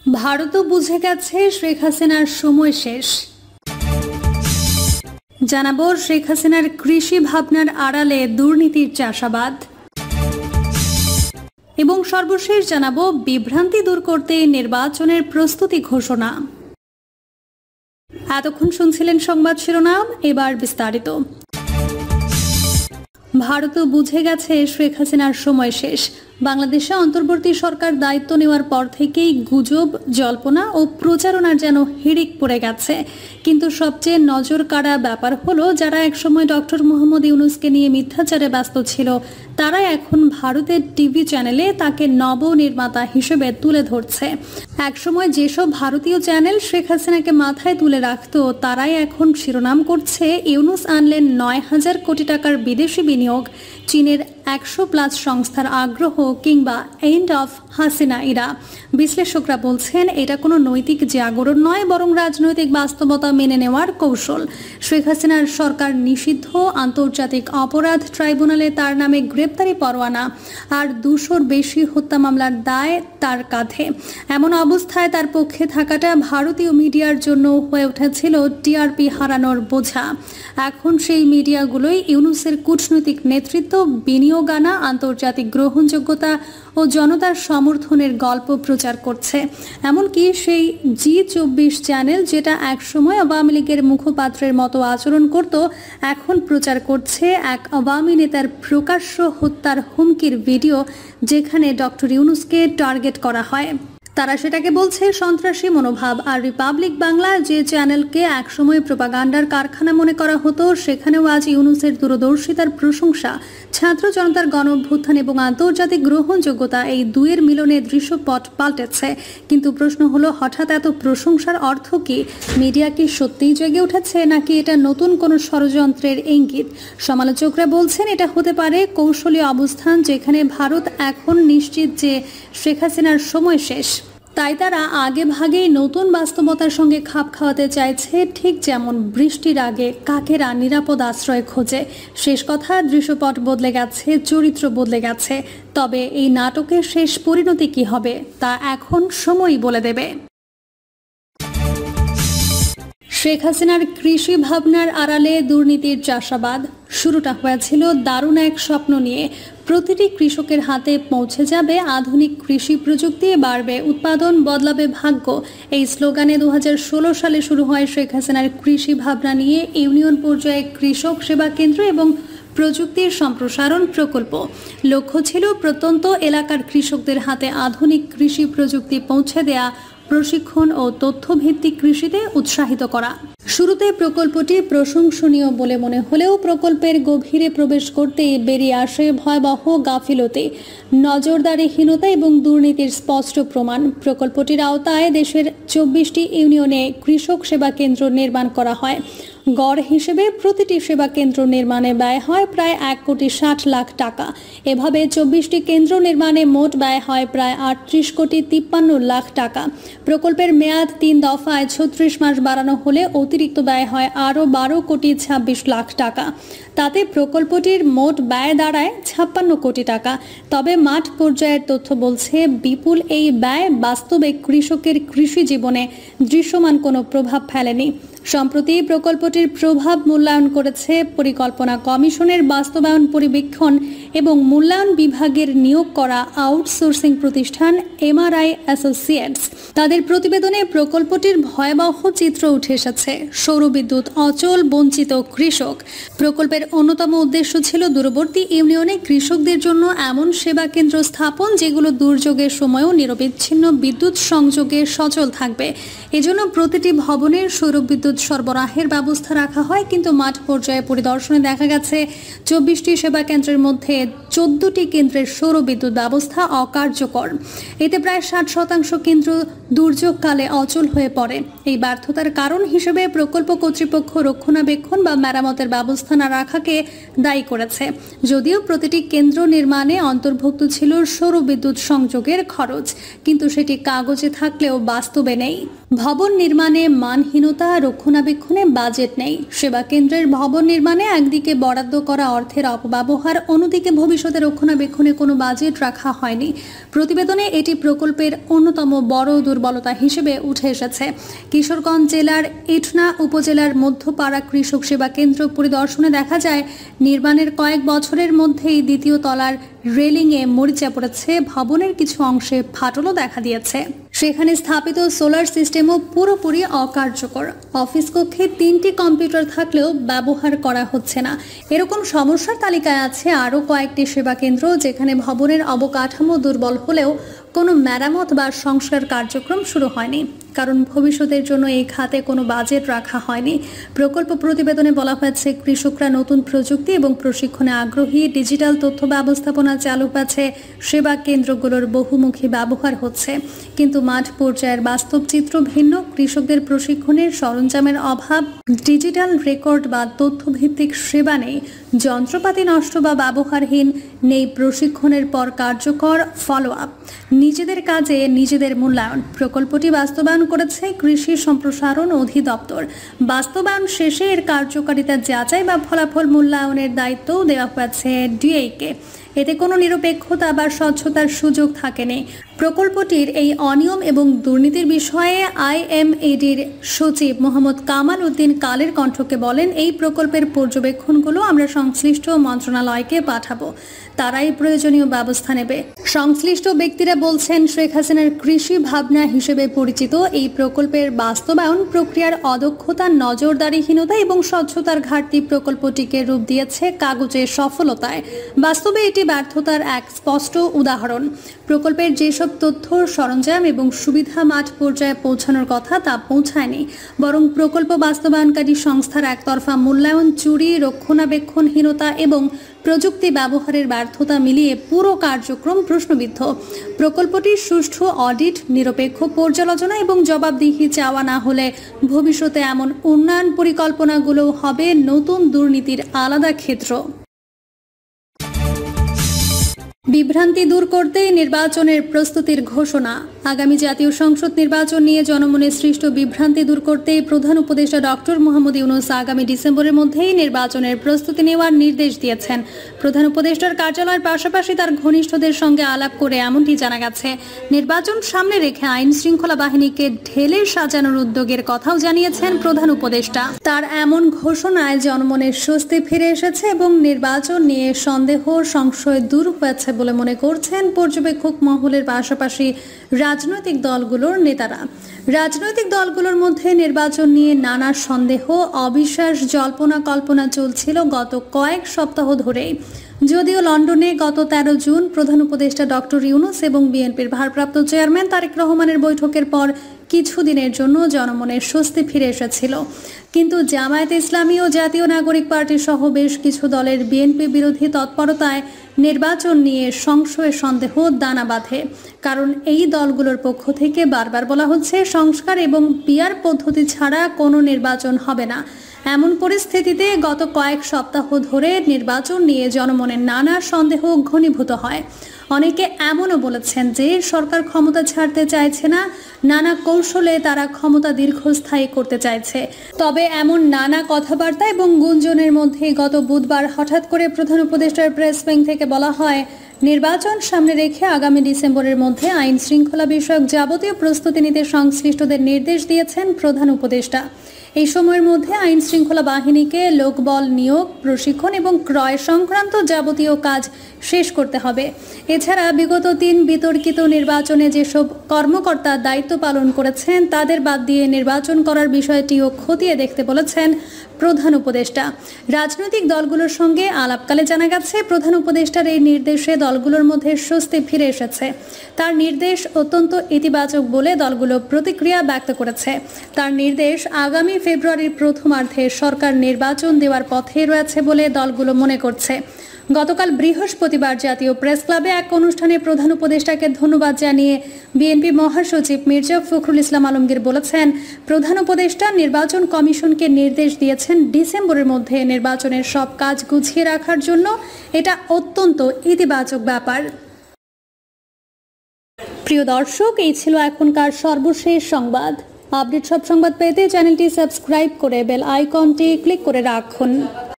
ভারতও বুঝে গেছে শেখ হাসিনার সময় শেষ। জানাবো শেখ হাসিনার কৃষি ভাবনার আড়ালে দুর্নীতির চাষাবাদ এবং সর্বশেষ জানাবো বিভ্রান্তি দূর করতে নির্বাচনের প্রস্তুতি ঘোষণা। এতক্ষণ শুনছিলেন সংবাদ শিরোনাম, এবার বিস্তারিত। ভারতও বুঝে গেছে শেখ হাসিনার সময় শেষ। বাংলাদেশে অন্তর্বর্তী সরকার দায়িত্ব নেওয়ার পর থেকেই গুজব, জল্পনা ও প্রচারণার যেন হিড়িক পড়ে গেছে। কিন্তু সবচেয়ে নজর কাড়া ব্যাপার হলো, যারা একসময় ডক্টর মোহাম্মদ ইউনূসকে নিয়ে মিথ্যাচারে ব্যস্ত ছিল, তারা এখন ভারতের টিভি চ্যানেলে তাকে নবনির্মাতা হিসেবে তুলে ধরছে। একসময় যেসব ভারতীয় চ্যানেল শেখ হাসিনাকে মাথায় তুলে রাখত, তারাই এখন শিরোনাম করছে ইউনূস আনলেন ৯,০০০ কোটি টাকার বিদেশি বিনিয়োগ, চীনের ১০০+ সংস্থার আগ্রহ কিংবা এন্ড অফ হাসিনা ইরা। বিশ্লেষকরা বলছেন এটা কোনো নৈতিক জাগরণ নয়, বরং রাজনৈতিক বাস্তবতা মেনে নেওয়ার কৌশল। শেখ হাসিনার সরকার নিষিদ্ধ, আন্তর্জাতিক অপরাধ ট্রাইব্যুনালে তার নামে গ্রেপ্তারি পরোয়ানা আর ২০০-র বেশি হত্যা মামলার দায় তার কাঁধে। এমন অবস্থায় তার পক্ষে থাকাটা ভারতীয় মিডিয়ার জন্য হয়ে উঠেছিল টিআরপি হারানোর বোঝা। এখন সেই মিডিয়াগুলোই ইউনূসের কূটনৈতিক নেতৃত্ব, বিনিয়োগ আনা, আন্তর্জাতিক গ্রহণযোগ্যতা ও জনতার সমর্থনের গল্প প্রচার করছে। এমনকি সেই জি24 চ্যানেল, যেটা একসময় আওয়ামী লীগের মুখপাত্রের মতো আচরণ করত, এখন প্রচার করছে এক আওয়ামী নেতার প্রকাশ্য হত্যার হুমকির ভিডিও, যেখানে ডক্টর ইউনূসকে টার্গেট করা হয়। তারা সেটাকে বলছে সন্ত্রাসী মনোভাব। আর রিপাবলিক বাংলা, যে চ্যানেলকে একসময় প্রোপাগান্ডার কারখানা মনে করা হতো, সেখানেও আজ ইউনূসের দূরদর্শিতার প্রশংসা, ছাত্র জনতার গণঅভ্যুত্থান এবং আন্তর্জাতিক গ্রহণযোগ্যতা, এই দুয়ের মিলনে দৃশ্যপট পাল্টেছে। কিন্তু প্রশ্ন হলো, হঠাৎ এত প্রশংসার অর্থ কি? মিডিয়া কি সত্যিই জেগে উঠেছে, নাকি এটা নতুন কোনো ষড়যন্ত্রের ইঙ্গিত? সমালোচকরা বলছেন এটা হতে পারে কৌশলী অবস্থান, যেখানে ভারত এখন নিশ্চিত যে শেখ হাসিনার সময় শেষ। তাই তারা আগে ভাগেই নতুন বাস্তবতার সঙ্গে খাপ খাওয়াতে চাইছে, ঠিক যেমন বৃষ্টির আগে কাকেরা নিরাপদ আশ্রয় খোঁজে। শেষ কথা, দৃশ্যপট বদলে গেছে, চরিত্র বদলে গেছে। তবে এই নাটকের শেষ পরিণতি কি হবে, তা এখন সময়ই বলে দেবে। শেখ হাসিনার কৃষি ভাবনার আড়ালে দুর্নীতির চাষাবাদ। শুরুটা হয়েছিল দারুণ এক স্বপ্ন নিয়ে। প্রতিটি কৃষকের হাতে পৌঁছে যাবে আধুনিক কৃষি প্রযুক্তি, বাড়বে উৎপাদন, বদলাবে ভাগ্য। এই স্লোগানে ২০১৬ সালে শুরু হয় শেখ হাসিনার কৃষি ভাবনা নিয়ে ইউনিয়ন পর্যায়ে কৃষক সেবা কেন্দ্র এবং প্রযুক্তির সম্প্রসারণ প্রকল্প। লক্ষ্য ছিল প্রত্যন্ত এলাকার কৃষকদের হাতে আধুনিক কৃষি প্রযুক্তি পৌঁছে দেয়া, প্রশিক্ষণ ও তথ্যভিত্তিক কৃষিতে উৎসাহিত করা। শুরুতে প্রকল্পটি প্রশংসনীয় বলে মনে হলেও প্রকল্পের গভীরে প্রবেশ করতেই বেরিয়ে আসে ভয়াবহ গাফিলতি, নজরদারিহীনতা এবং দুর্নীতির স্পষ্ট প্রমাণ। প্রকল্পটির আওতায় দেশের ২৪টি ইউনিয়নে কৃষক সেবা কেন্দ্র নির্মাণ করা হয়। গড় হিসেবে প্রতিটি সেবা কেন্দ্র নির্মাণে ব্যয় হয় প্রায় ১,৬০,০০,০০০ টাকা। এভাবে ২৪টি কেন্দ্র নির্মাণে মোট ব্যয় হয় প্রায় ৩৮,৫৩,০০,০০০ টাকা। প্রকল্পের মেয়াদ ৩ দফায় ৩৬ মাস বাড়ানো হলে অতিরিক্ত ব্যয় হয় আরও ১২,২৬,০০,০০০ টাকা। তাতে প্রকল্পটির মোট ব্যয় দাঁড়ায় ৫৬ কোটি টাকা। তবে মাঠ পর্যায়ের তথ্য বলছে, বিপুল এই ব্যয় বাস্তবে কৃষকের কৃষি জীবনে দৃশ্যমান কোনো প্রভাব ফেলেনি। সম্প্রতি প্রকল্পটির প্রভাব মূল্যায়ন করেছে পরিকল্পনা কমিশনের বাস্তবায়ন পরিবীক্ষণ এবং মূল্যায়ন বিভাগের নিয়োগ করা আউটসোর্সিং প্রতিষ্ঠান এমআরআই অ্যাসোসিয়েটস। তাদের প্রতিবেদনে প্রকল্পটির ভয়াবহ চিত্র উঠে এসেছে। সৌরবিদ্যুৎ অচল, বঞ্চিত কৃষক। প্রকল্পের অন্যতম উদ্দেশ্য ছিল দূরবর্তী ইউনিয়নে কৃষকদের জন্য এমন সেবা কেন্দ্র স্থাপন, যেগুলো দুর্যোগের সময়ও নিরবিচ্ছিন্ন বিদ্যুৎ সংযোগে সচল থাকবে। এজন্য প্রতিটি ভবনের সৌরবিদ্যুৎ সরবরাহের ব্যবস্থা রাখা হয়। কিন্তু মাঠ পর্যায়ে পরিদর্শনে দেখা গেছে ২৪টি সেবা কেন্দ্রের মধ্যে ১৪টি কেন্দ্রের সৌরবিদ্যুৎ ব্যবস্থা অকার্যকর। এতে প্রায় ৬০% কেন্দ্র দুর্যোগকালে অচল হয়ে পড়ে। এই ব্যর্থতার কারণ হিসেবে প্রকল্প কর্তৃপক্ষ রক্ষণাবেক্ষণ বা মেরামতের ব্যবস্থা না রাখাকে দায়ী করেছে। যদিও প্রতিটি কেন্দ্র নির্মাণে অন্তর্ভুক্ত ছিল সৌরবিদ্যুৎ সংযোগের খরচ, কিন্তু সেটি কাগজে থাকলেও বাস্তবে নেই। ভবন নির্মাণে মানহীনতা, রক্ষণাবেক্ষণে বাজেট নেই। সেবা কেন্দ্রের ভবন নির্মাণে একদিকে বরাদ্দ করা অর্থের অপব্যবহার, অন্যদিকে ভবিষ্যৎ ভবিষ্যতে রক্ষণাবেক্ষণে কোনো বাজেট রাখা হয়নি। প্রতিবেদনে এটি প্রকল্পের অন্যতম বড় দুর্বলতা হিসেবে উঠে এসেছে। কিশোরগঞ্জ জেলার ইটনা উপজেলার মধ্যপাড়া কৃষক সেবা কেন্দ্র পরিদর্শনে দেখা যায়, নির্মাণের কয়েক বছরের মধ্যেই দ্বিতীয় তলার রেলিংয়ে মরিচা পড়েছে, ভবনের কিছু অংশে ফাটলও দেখা দিয়েছে। সেখানে স্থাপিত সোলার সিস্টেমও পুরোপুরি অকার্যকর। অফিস কক্ষে 3টি কম্পিউটার থাকলেও ব্যবহার করা হচ্ছে না। এরকম সমস্যার তালিকায় আছে আরও কয়েকটি সেবা কেন্দ্র, যেখানে ভবনের অবকাঠামো দুর্বল হলেও কোনো মেরামত বা সংস্কার কার্যক্রম শুরু হয়নি, কারণ ভবিষ্যতের জন্য এই খাতে কোনো বাজেট রাখা হয়নি। প্রকল্প প্রতিবেদনে বলা হয়েছে, কৃষকরা নতুন প্রযুক্তি এবং প্রশিক্ষণে আগ্রহী, ডিজিটাল তথ্য ব্যবস্থাপনা চালু আছে, সেবা কেন্দ্রগুলোর বহুমুখী ব্যবহার হচ্ছে, কিন্তু মাঠ পর্যায়ের বাস্তব চিত্র ভিন্ন। কৃষকদের প্রশিক্ষণের সরঞ্জামের অভাব, ডিজিটাল রেকর্ড বা তথ্যভিত্তিক সেবা নেই, যন্ত্রপাতি নষ্ট বা ব্যবহারহীন, নেই প্রশিক্ষণের পর কার্যকর ফলো আপ, নিজেদের কাজে নিজেদের মূল্যায়ন। প্রকল্পটি বাস্তবায়ন করেছে কৃষি সম্প্রসারণ অধিদপ্তর। বাস্তবায়ন শেষে এর কার্যকারিতা যাচাই বা ফলাফল মূল্যায়নের দায়িত্বও দেওয়া হয়েছে ডিএইকে। এতে কোনো নিরপেক্ষতা বা স্বচ্ছতার সুযোগ থাকেনি। প্রকল্পটির এই অনিয়ম এবং দুর্নীতির বিষয়ে আইএমএডির সচিব মোহাম্মদ কামাল উদ্দিন কালের কণ্ঠকে বলেন, এই প্রকল্পের পর্যবেক্ষণগুলো আমরা সংশ্লিষ্ট মন্ত্রণালয়কে পাঠাবো, তারাই প্রয়োজনীয় ব্যবস্থা নেবে। সংশ্লিষ্ট ব্যক্তিরা বলছেন, শেখ হাসিনার কৃষি ভাবনা হিসেবে পরিচিত এই প্রকল্পের বাস্তবায়ন প্রক্রিয়ার অদক্ষতা, নজরদারিহীনতা এবং স্বচ্ছতার ঘাটতি প্রকল্পটিকে রূপ দিয়েছে কাগজের সফলতায়। বাস্তবে এটি ব্যর্থতার এক স্পষ্ট উদাহরণ। প্রকল্পের যেসব তথ্য, সরঞ্জাম এবং সুবিধা মাঠ পর্যায়ে পৌঁছানোর কথা তা পৌঁছায়নি, বরং প্রকল্প বাস্তবায়নকারী সংস্থার একতরফা মূল্যায়ন, চুরি, রক্ষণাবেক্ষণহীনতা এবং প্রযুক্তি ব্যবহারের ব্যর্থতা মিলিয়ে পুরো কার্যক্রম প্রশ্নবিদ্ধ। প্রকল্পটির সুষ্ঠু অডিট, নিরপেক্ষ পর্যালোচনা এবং জবাবদিহি চাওয়া না হলে ভবিষ্যতে এমন উন্নয়ন পরিকল্পনাগুলো হবে নতুন দুর্নীতির আলাদা ক্ষেত্র। বিভ্রান্তি দূর করতে নির্বাচনের প্রস্তুতির ঘোষণা। আগামী জাতীয় সংসদ নির্বাচন নিয়ে জনমনে সৃষ্ট বিভ্রান্তি দূর করতে প্রধান উপদেষ্টা ডক্টর মোহাম্মদ ইউনূস আগামী ডিসেম্বরের মধ্যেই নির্বাচনের প্রস্তুতি নেওয়ার নির্দেশ দিয়েছেন। প্রধান উপদেষ্টার কার্যালয়ের পাশাপাশি তার ঘনিষ্ঠদের সঙ্গে আলাপ করে এমনটি জানা গেছে। নির্বাচন সামনে রেখে আইন শৃঙ্খলা বাহিনীকে ঢেলে সাজানোর উদ্যোগের কথাও জানিয়েছেন প্রধান উপদেষ্টা। তার এমন ঘোষণায় জনমনের স্বস্তি ফিরে এসেছে এবং নির্বাচন নিয়ে সন্দেহ, সংশয় দূর হয়েছে বলে মনে করছেন পর্যবেক্ষক মহলের পাশাপাশি রাজনৈতিক দলগুলোর নেতারা। রাজনৈতিক দলগুলোর মধ্যে নির্বাচন নিয়ে নানা সন্দেহ, অবিশ্বাস, জল্পনা কল্পনা চলছিল গত কয়েক সপ্তাহ ধরেই। যদিও লন্ডনে গত 13 জুন প্রধান উপদেষ্টা ডক্টর ইউনূস এবং বিএনপির ভারপ্রাপ্ত চেয়ারম্যান তারেক রহমানের বৈঠকের পর কিছুদিনের জন্য জনমনের স্বস্তি ফিরে এসেছিল, কিন্তু জামায়াতে ইসলামী ও জাতীয় নাগরিক পার্টি সহ বেশ কিছু দলের বিএনপি বিরোধী তৎপরতায় নির্বাচন নিয়ে সংশয়, সন্দেহ দানা বাঁধে। কারণ এই দলগুলোর পক্ষ থেকে বারবার বলা হচ্ছে, সংস্কার এবং পিআর পদ্ধতি ছাড়া কোনো নির্বাচন হবে না। এমন পরিস্থিতিতে গত কয়েক সপ্তাহ ধরে নির্বাচন নিয়ে জনমনে নানা সন্দেহ ঘনীভূত হয়। অনেকে এমনও বলেছেন যে সরকার ক্ষমতা ছাড়তে চাইছে না, নানা কৌশলে তারা ক্ষমতা দীর্ঘস্থায়ী করতে চাইছে। তবে এমন নানা কথাবার্তা এবং গুঞ্জনের মধ্যে গত বুধবার হঠাৎ করে প্রধান উপদেষ্টার প্রেস উইং থেকে বলা হয়, নির্বাচন সামনে রেখে আগামী ডিসেম্বরের মধ্যে আইন শৃঙ্খলা বিষয়ক যাবতীয় প্রস্তুতি নিতে সংশ্লিষ্টদের নির্দেশ দিয়েছেন প্রধান উপদেষ্টা। এই সময়ের মধ্যে আইন শৃঙ্খলা বাহিনীকে লোকবল নিয়োগ, প্রশিক্ষণ এবং ক্রয় সংক্রান্ত যাবতীয় কাজ শেষ করতে হবে। এছাড়া বিগত 3 বিতর্কিত নির্বাচনে যেসব কর্মকর্তা দায়িত্ব পালন করেছেন তাদের বাদ দিয়ে নির্বাচন করার বিষয়টিও খতিয়ে দেখতে বলেছেন প্রধান উপদেষ্টা। রাজনৈতিক দলগুলোর সঙ্গে আলাপকালে জানা গেছে, প্রধান উপদেষ্টার এই নির্দেশে দলগুলোর মধ্যে স্বস্তি ফিরে এসেছে। তার নির্দেশ অত্যন্ত ইতিবাচক বলে দলগুলো প্রতিক্রিয়া ব্যক্ত করেছে। তার নির্দেশ আগামী ফেব্রুয়ারির প্রথমার্ধে সরকার নির্বাচন দেওয়ার পথে রয়েছে বলে দলগুলো মনে করছে। গতকাল বৃহস্পতিবার জাতীয় প্রেস ক্লাবে এক অনুষ্ঠানে প্রধান উপদেষ্টাকে ধন্যবাদ জানিয়ে বিএনপি মহাসচিব মির্জা ফখরুল ইসলাম আলমগীর বলেছেন, প্রধান উপদেষ্টা নির্বাচন কমিশনকে নির্দেশ দিয়েছেন ডিসেম্বরের মধ্যে নির্বাচনের সব কাজ গুছিয়ে রাখার জন্য। এটা অত্যন্ত ইতিবাচক ব্যাপার। প্রিয় দর্শক, এই ছিল এখনকার সর্বশেষ সংবাদ। আপডেট সব সংবাদ পেতে চ্যানেলটি সাবস্ক্রাইব করে বেল আইকনটি ক্লিক করে রাখুন।